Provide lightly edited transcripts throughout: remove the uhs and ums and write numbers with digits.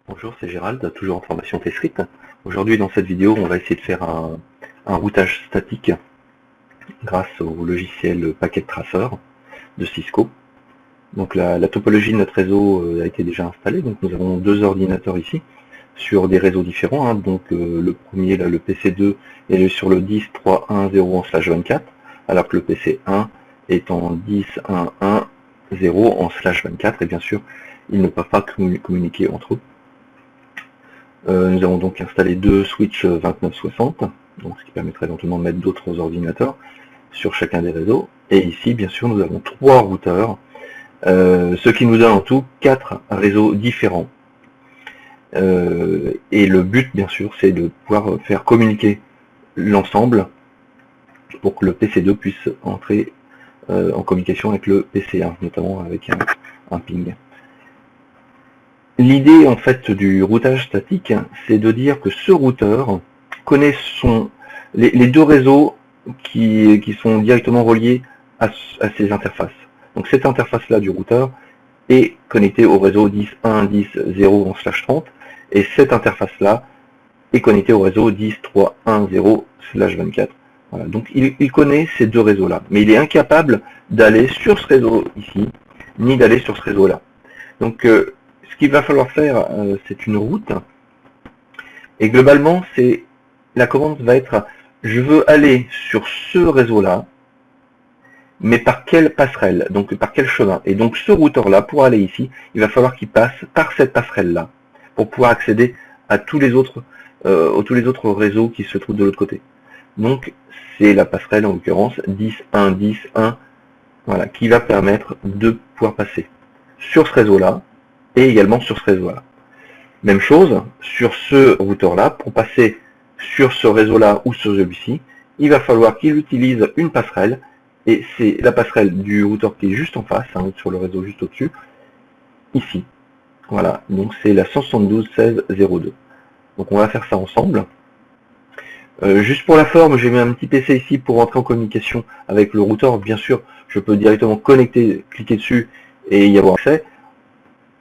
Bonjour, c'est Gérald, toujours en formation T-Script. Aujourd'hui, dans cette vidéo, on va essayer de faire un routage statique grâce au logiciel Packet Tracer de Cisco. Donc la topologie de notre réseau a été déjà installée. Donc nous avons deux ordinateurs ici sur des réseaux différents. Donc le premier, là, le PC2, est sur le 10.3.1.0/24, alors que le PC1 est en 10.1.1.0/24. Et bien sûr, ils ne peuvent pas communiquer entre eux. Nous avons donc installé deux switches 2960, donc ce qui permettrait éventuellement de mettre d'autres ordinateurs sur chacun des réseaux. Et ici, bien sûr, nous avons trois routeurs, ce qui nous donne en tout 4 réseaux différents. Et le but, bien sûr, c'est de pouvoir faire communiquer l'ensemble pour que le PC2 puisse entrer en communication avec le PC1, notamment avec un ping. L'idée en fait du routage statique, c'est de dire que ce routeur connaît les deux réseaux qui sont directement reliés à ces interfaces. Donc cette interface-là du routeur est connectée au réseau 10.1.10.0/30 et cette interface-là est connectée au réseau 10.3.1.0/24. Voilà, donc il connaît ces deux réseaux-là, mais il est incapable d'aller sur ce réseau ici, ni d'aller sur ce réseau-là. Donc ce qu'il va falloir faire, c'est une route. Et globalement, la commande va être, je veux aller sur ce réseau-là, mais par quelle passerelle, donc par quel chemin. Et donc ce routeur-là, pour aller ici, il va falloir qu'il passe par cette passerelle-là, pour pouvoir accéder à tous les autres réseaux qui se trouvent de l'autre côté. Donc c'est la passerelle, en l'occurrence, 10.1.10.1, voilà, qui va permettre de pouvoir passer sur ce réseau-là, et également sur ce réseau-là. Même chose, sur ce routeur-là, pour passer sur ce réseau-là ou sur celui-ci, il va falloir qu'il utilise une passerelle, et c'est la passerelle du routeur qui est juste en face, sur le réseau juste au-dessus, ici. Voilà, donc c'est la 172.16.02. Donc on va faire ça ensemble. Juste pour la forme, j'ai mis un petit PC ici pour entrer en communication avec le routeur. Bien sûr, je peux directement connecter, cliquer dessus et y avoir accès.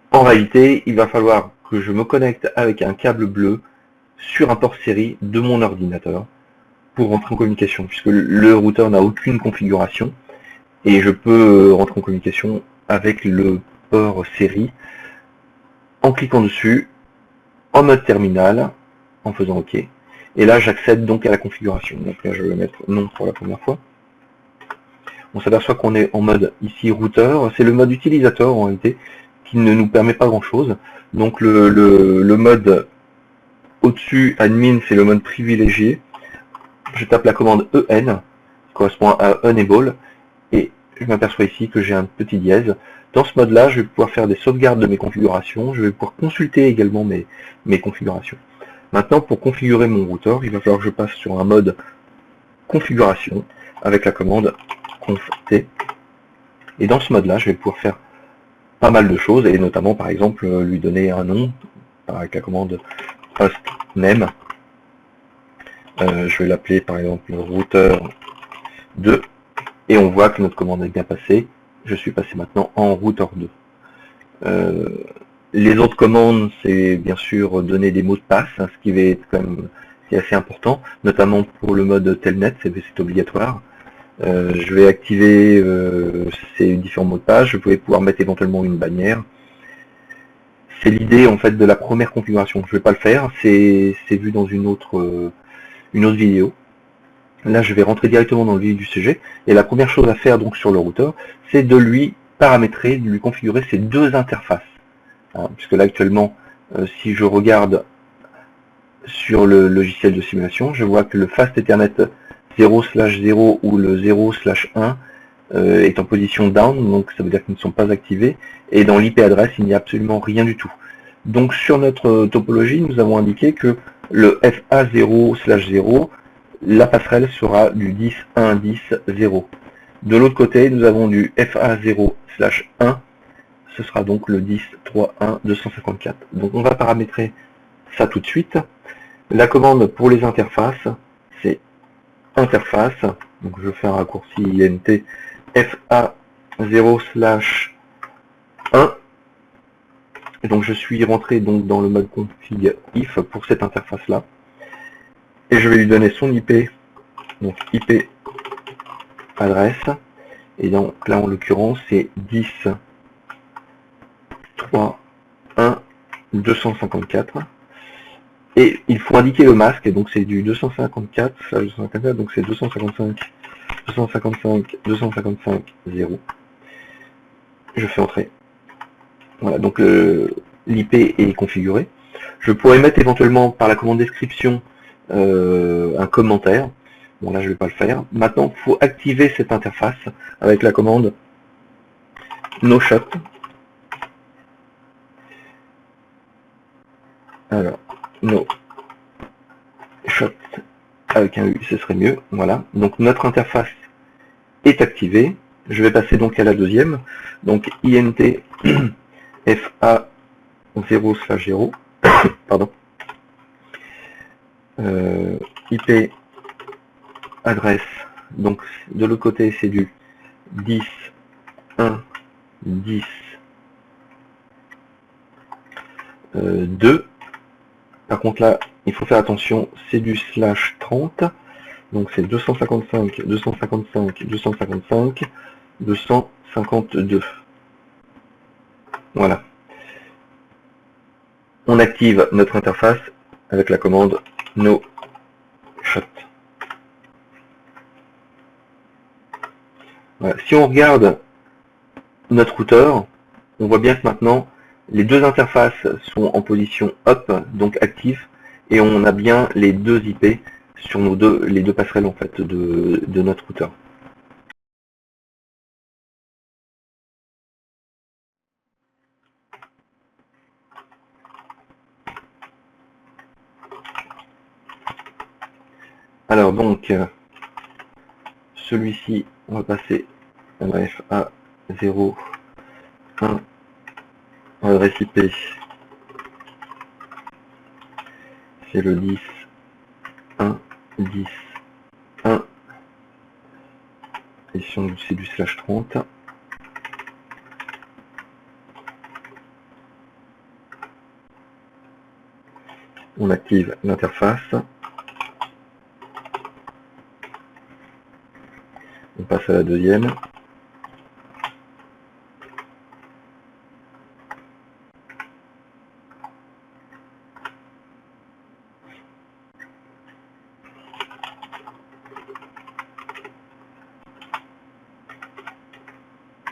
En réalité, il va falloir que je me connecte avec un câble bleu sur un port série de mon ordinateur pour rentrer en communication, puisque le routeur n'a aucune configuration, et je peux rentrer en communication avec le port série en cliquant dessus, en mode terminal, en faisant OK. Et là, j'accède donc à la configuration. Donc là, je vais mettre non pour la première fois. On s'aperçoit qu'on est en mode ici routeur. C'est le mode utilisateur en réalité, qui ne nous permet pas grand chose. Donc le mode au-dessus, admin, c'est le mode privilégié. Je tape la commande EN, qui correspond à Enable, et je m'aperçois ici que j'ai un petit dièse. Dans ce mode-là, je vais pouvoir faire des sauvegardes de mes configurations, je vais pouvoir consulter également mes configurations. Maintenant, pour configurer mon routeur, il va falloir que je passe sur un mode configuration, avec la commande conft. Et dans ce mode-là, je vais pouvoir faire pas mal de choses, et notamment par exemple lui donner un nom avec la commande hostname. Je vais l'appeler par exemple routeur 2, et on voit que notre commande est bien passée. Je suis passé maintenant en routeur 2. Les autres commandes, c'est bien sûr donner des mots de passe, ce qui va être quand même assez important, notamment pour le mode telnet, c'est obligatoire. Je vais activer ces différents mots de passe, je vais pouvoir mettre éventuellement une bannière. C'est l'idée en fait de la première configuration. Je ne vais pas le faire, c'est vu dans une autre vidéo. Là, je vais rentrer directement dans le vif du sujet. Et la première chose à faire donc sur le routeur, c'est de lui paramétrer, de lui configurer ces deux interfaces. Puisque là actuellement, si je regarde sur le logiciel de simulation, je vois que le Fast Ethernet 0/0 ou le 0/1 est en position down, donc ça veut dire qu'ils ne sont pas activés, et dans l'IP adresse, il n'y a absolument rien du tout. Donc sur notre topologie, nous avons indiqué que le FA0/0, la passerelle sera du 10.1.10.0. De l'autre côté, nous avons du FA0/1, ce sera donc le 10.3.1.254. Donc on va paramétrer ça tout de suite. La commande pour les interfaces, c'est interface, donc je fais un raccourci INT FA0/1, Et donc je suis rentré donc dans le mode config if pour cette interface là. Et je vais lui donner son IP, donc IP adresse. Et donc là en l'occurrence c'est 10.3.1.254. Et il faut indiquer le masque, et donc c'est du 254/254, donc c'est 255.255.255.0. Je fais entrer. Voilà, donc l'IP est configuré. Je pourrais mettre éventuellement par la commande description un commentaire. Bon là je vais pas le faire. Maintenant il faut activer cette interface avec la commande noshot. Alors, noshot avec un U, ce serait mieux. Voilà, donc notre interface est activée. Je vais passer donc à la deuxième. Donc int fa 0/0, pardon. IP adresse, donc de l'autre côté c'est du 10.1.10.2. Par contre là, il faut faire attention, c'est du /30, donc c'est 255, 255, 255, 252. Voilà. On active notre interface avec la commande noshot. Voilà. Si on regarde notre routeur, on voit bien que maintenant les deux interfaces sont en position up, donc actifs, et on a bien les deux IP sur les deux passerelles en fait de notre routeur. Alors donc celui-ci, on va passer adresse A0, 1, adresse IP, c'est le 10, 1, 10, 1, et si on c'est du /30. On active l'interface. On passe à la deuxième.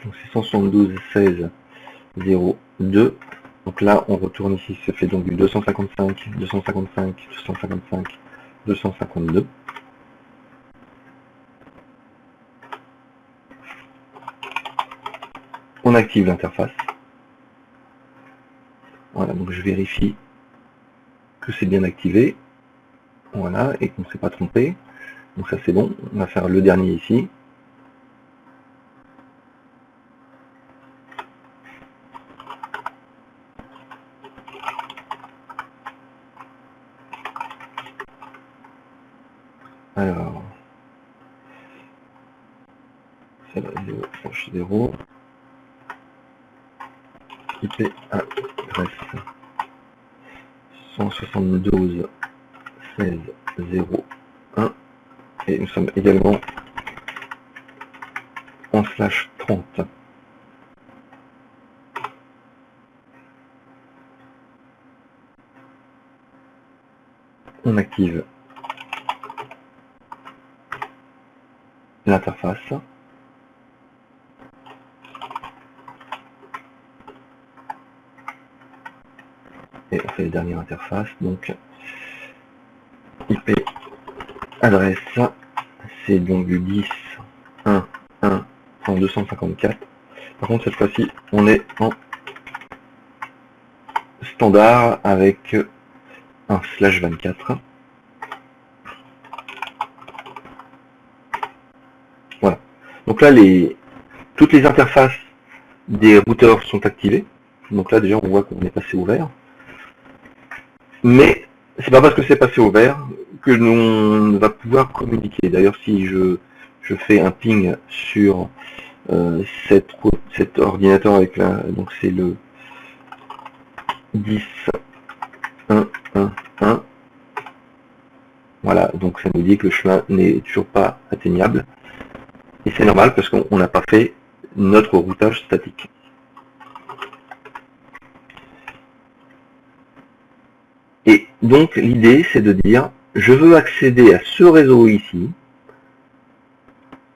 Donc c'est 172.16.02. Donc là on retourne ici, ça fait donc du 255, 255, 255, 252. On active l'interface. Voilà, donc je vérifie que c'est bien activé. Voilà, et qu'on ne s'est pas trompé. Donc ça c'est bon. On va faire le dernier ici. Alors, c'est là, 0/0. IP adresse 172.16.0.1 et nous sommes également en /30. On active l'interface. Et on fait la dernière interface, donc IP adresse, c'est donc du 10.1.1.254. Par contre cette fois-ci on est en standard avec un /24. Voilà. Donc là toutes les interfaces des routeurs sont activées. Donc là déjà on voit qu'on est passé au vert. Mais c'est pas parce que c'est passé au vert que l'on va pouvoir communiquer. D'ailleurs si je fais un ping sur cet ordinateur avec donc c'est le 10, 1, 1, 1. Voilà, donc ça nous dit que le chemin n'est toujours pas atteignable. Et c'est normal parce qu'on n'a pas fait notre routage statique. Et donc l'idée c'est de dire, je veux accéder à ce réseau ici,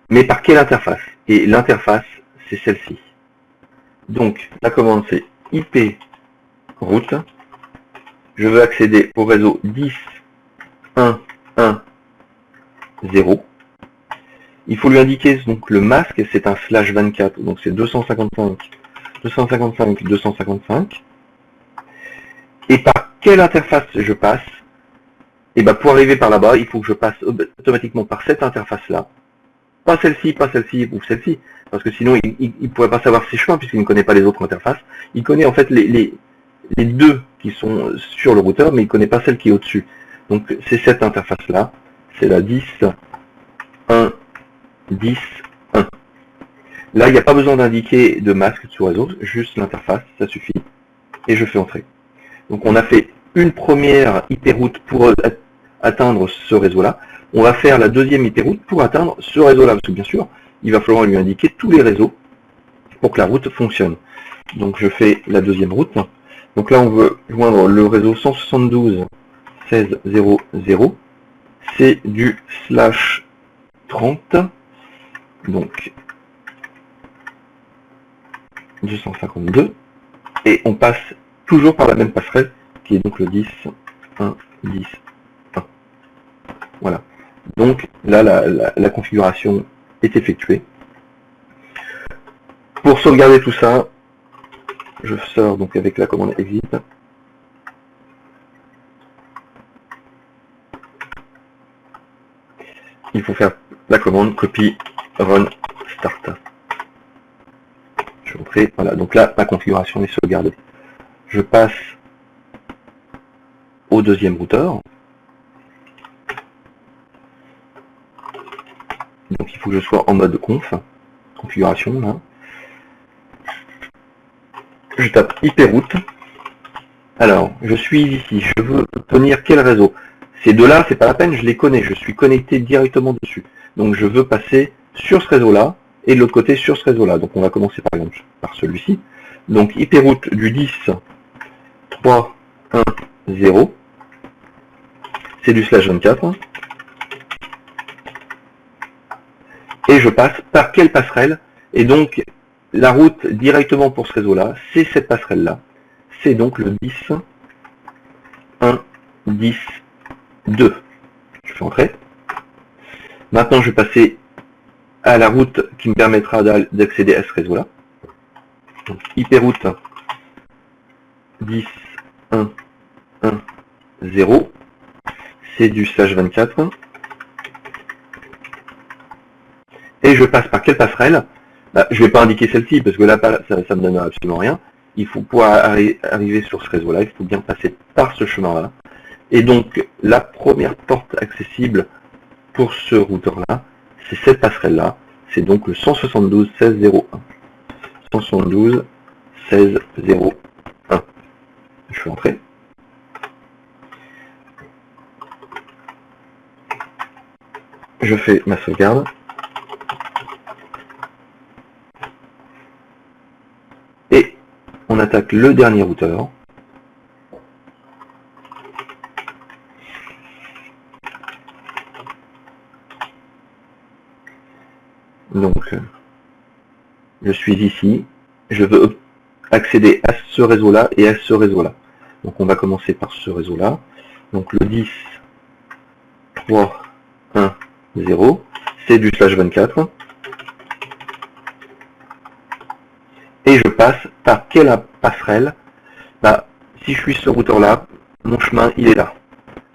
mais par quelle interface? Et l'interface, c'est celle-ci. Donc la commande c'est IP route. Je veux accéder au réseau 10, 1, 1, 0. Il faut lui indiquer donc le masque, c'est un /24, donc c'est 255, 255, 255. Et par quelle interface je passe? Et bien pour arriver par là-bas, il faut que je passe automatiquement par cette interface-là. Pas celle-ci ou celle-ci. Parce que sinon, il ne pourrait pas savoir ses chemins puisqu'il ne connaît pas les autres interfaces. Il connaît en fait les deux qui sont sur le routeur, mais il ne connaît pas celle qui est au-dessus. Donc c'est cette interface-là. C'est la 10, 1, 10, 1. Là, il n'y a pas besoin d'indiquer de masque sur réseau, juste l'interface, ça suffit. Et je fais entrer. Donc on a fait une première IP route pour atteindre ce réseau-là. On va faire la deuxième IP route pour atteindre ce réseau-là, parce que bien sûr, il va falloir lui indiquer tous les réseaux pour que la route fonctionne. Donc je fais la deuxième route. Donc là, on veut joindre le réseau 172.16.0.0. C'est du /30. Donc 252. Et on passe toujours par la même passerelle, qui est donc le 10, 1, 10, 1. Voilà. Donc là, la configuration est effectuée. Pour sauvegarder tout ça, je sors donc avec la commande exit. Il faut faire la commande copy run start. Je vais entrer, voilà, donc là, ma configuration est sauvegardée. Je passe au deuxième routeur. Donc il faut que je sois en mode conf, configuration là. Je tape IP route. Alors, je suis ici, je veux obtenir quel réseau? Ces deux-là, c'est pas la peine, je les connais, je suis connecté directement dessus. Donc je veux passer sur ce réseau-là et de l'autre côté sur ce réseau-là. Donc on va commencer par exemple par celui-ci. Donc IP route du 10, 3, 1, 0. C'est du /24. Et je passe par quelle passerelle? Et donc la route directement pour ce réseau-là, c'est cette passerelle-là. C'est donc le 10, 1, 10, 2. Je fais entrer. Maintenant, je vais passer à la route qui me permettra d'accéder à ce réseau-là. Donc, IP route 10, 1, 1, 0. C'est du /24. Et je passe par quelle passerelle? Je ne vais pas indiquer celle-ci, parce que là, ça ne me donne absolument rien. Il faut pouvoir arriver sur ce réseau-là, il faut bien passer par ce chemin-là. Et donc, la première porte accessible pour ce routeur-là, c'est cette passerelle-là. C'est donc le 172.16.0.1. 172.16.0.1. Je fais entrer. Je fais ma sauvegarde. Et on attaque le dernier routeur. Donc, je suis ici. Je veux accéder à ce réseau-là et à ce réseau-là. Donc, on va commencer par ce réseau-là. Donc, le 10, 3, 1, 0. C'est du /24. Et je passe par quelle passerelle? Si je suis ce routeur-là, mon chemin, il est là.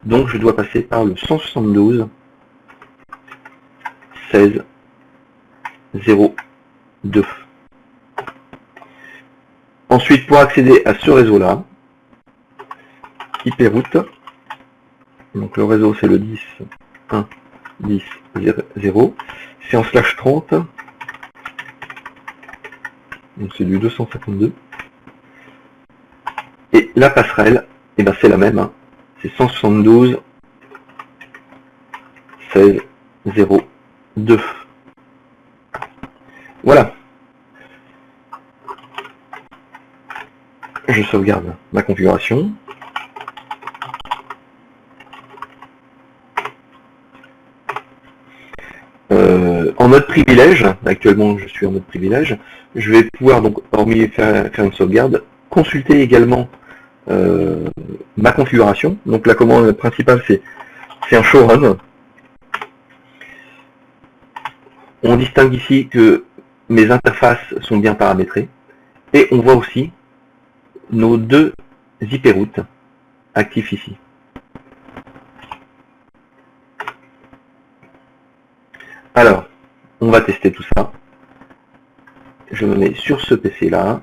Donc, je dois passer par le 172.16.0.2. Ensuite, pour accéder à ce réseau-là, IP route, donc le réseau c'est le 10, 1, 10, 0, c'est en /30, donc c'est du 252, et la passerelle, eh ben, c'est la même, hein. C'est 172.16.0.2. Voilà. Je sauvegarde ma configuration. En mode privilège, actuellement je suis en mode privilège, je vais pouvoir donc, hormis faire une sauvegarde, consulter également ma configuration. Donc la commande principale c'est un show run. On distingue ici que mes interfaces sont bien paramétrées et on voit aussi nos deux IP routes actifs ici. Alors, on va tester tout ça. Je me mets sur ce PC là.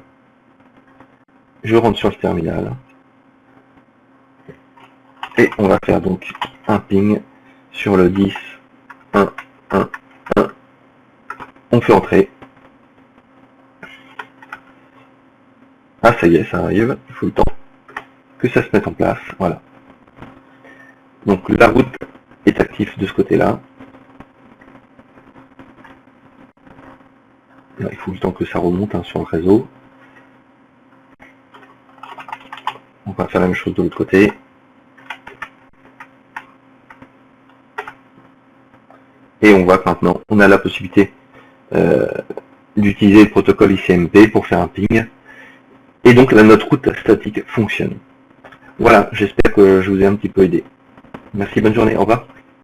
Je rentre sur le terminal. Et on va faire donc un ping sur le 10, 1, 1, 1. On fait entrer. Ah, ça y est, ça arrive. Il faut le temps que ça se mette en place. Voilà. Donc la route est active de ce côté-là. Il faut le temps que ça remonte sur le réseau. On va faire la même chose de l'autre côté. Et on voit que maintenant, on a la possibilité d'utiliser le protocole ICMP pour faire un ping. Et donc là, notre route statique fonctionne. Voilà, j'espère que je vous ai un petit peu aidé. Merci, bonne journée, au revoir.